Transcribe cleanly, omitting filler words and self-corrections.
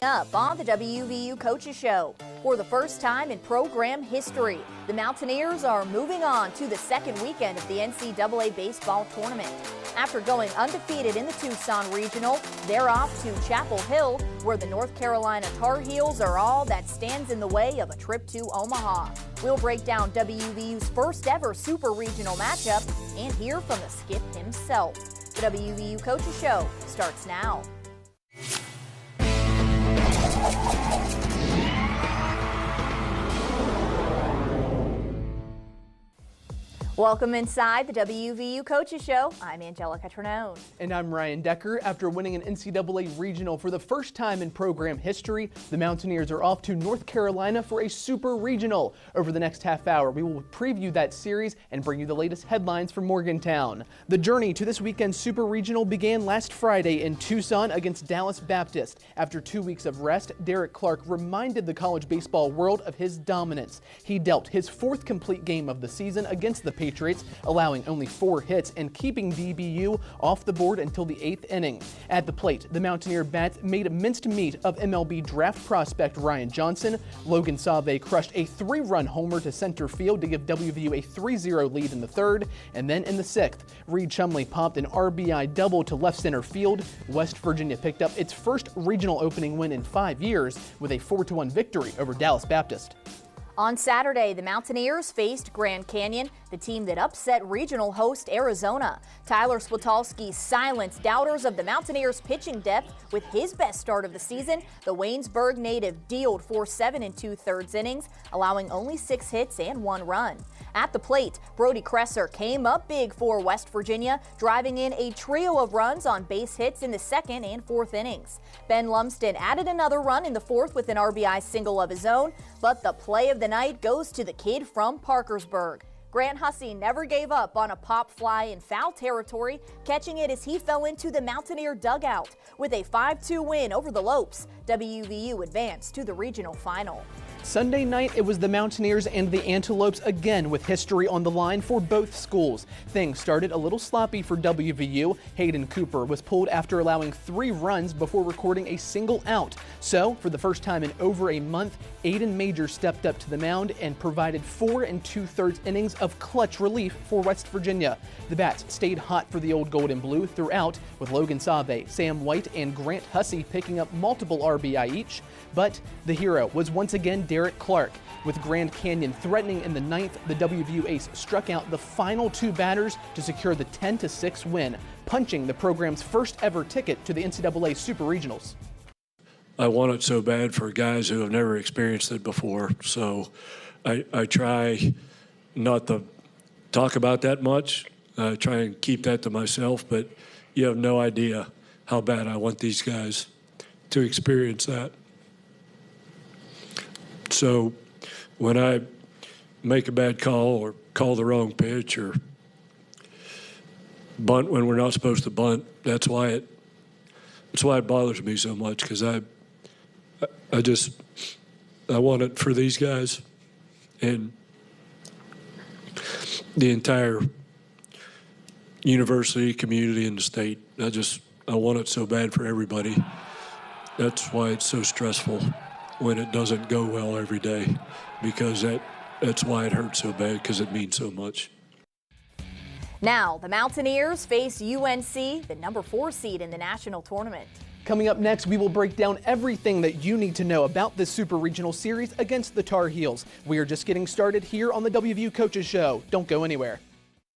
Up on the WVU Coaches Show. For the first time in program history, the Mountaineers are moving on to the second weekend of the NCAA baseball tournament. After going undefeated in the Tucson Regional, they're off to Chapel Hill, where the North Carolina Tar Heels are all that stands in the way of a trip to Omaha. We'll break down WVU's first ever Super Regional matchup and hear from the skip himself. The WVU Coaches Show starts now. Welcome inside the WVU Coaches Show. I'm Angelica Ternone. And I'm Ryan Decker. After winning an NCAA regional for the first time in program history, the Mountaineers are off to North Carolina for a super regional. Over the next half hour, we will preview that series and bring you the latest headlines from Morgantown. The journey to this weekend's super regional began last Friday in Tucson against Dallas Baptist. After 2 weeks of rest, Derek Clark reminded the college baseball world of his dominance. He dealt his fourth complete game of the season against the Patriots, allowing only 4 hits and keeping DBU off the board until the 8th inning. At the plate, the Mountaineer bats made a minced meat of MLB draft prospect Ryan Johnson. Logan Save crushed a 3-run homer to center field to give WVU a 3-0 lead in the third, and then in the 6th, Reed Chumley popped an RBI double to left center field. West Virginia picked up its first regional opening win in 5 years with a 4-1 victory over Dallas Baptist. On Saturday, the Mountaineers faced Grand Canyon, the team that upset regional host Arizona. Tyler Switalski silenced doubters of the Mountaineers' pitching depth with his best start of the season. The Waynesburg native dealed for 7 2/3 innings, allowing only 6 hits and 1 run. At the plate, Brody Kresser came up big for West Virginia, driving in a trio of runs on base hits in the 2nd and 4th innings. Ben Lumsden added another run in the 4th with an RBI single of his own, but the play of the night goes to the kid from Parkersburg. Grant Hussey never gave up on a pop fly in foul territory, catching it as he fell into the Mountaineer dugout. With a 5-2 win over the Lopes, WVU advanced to the regional final. Sunday night, it was the Mountaineers and the Antelopes again, with history on the line for both schools. Things started a little sloppy for WVU. Hayden Cooper was pulled after allowing 3 runs before recording a single out. So, for the first time in over a month, Aiden Major stepped up to the mound and provided 4 2/3 innings of clutch relief for West Virginia. The Bats stayed hot for the old gold and blue throughout, with Logan Save, Sam White, and Grant Hussey picking up multiple RBI each. But the hero was once again Derek Clark. With Grand Canyon threatening in the 9th, the WVU ace struck out the final 2 batters to secure the 10-6 win, punching the program's first ever ticket to the NCAA Super Regionals. I want it so bad for guys who have never experienced it before, so I try not to talk about that much. I try and keep that to myself, but you have no idea how bad I want these guys to experience that. So when I make a bad call or call the wrong pitch or bunt when we're not supposed to bunt, that's why it bothers me so much, because I want it for these guys and the entire university, community, and the state. I want it so bad for everybody. That's why it's so stressful when it doesn't go well every day, because that's why it hurts so bad, because it means so much. Now, the Mountaineers face UNC, the number 4 seed in the national tournament. Coming up next, we will break down everything that you need to know about this Super Regional Series against the Tar Heels. We are just getting started here on the WVU Coaches Show. Don't go anywhere.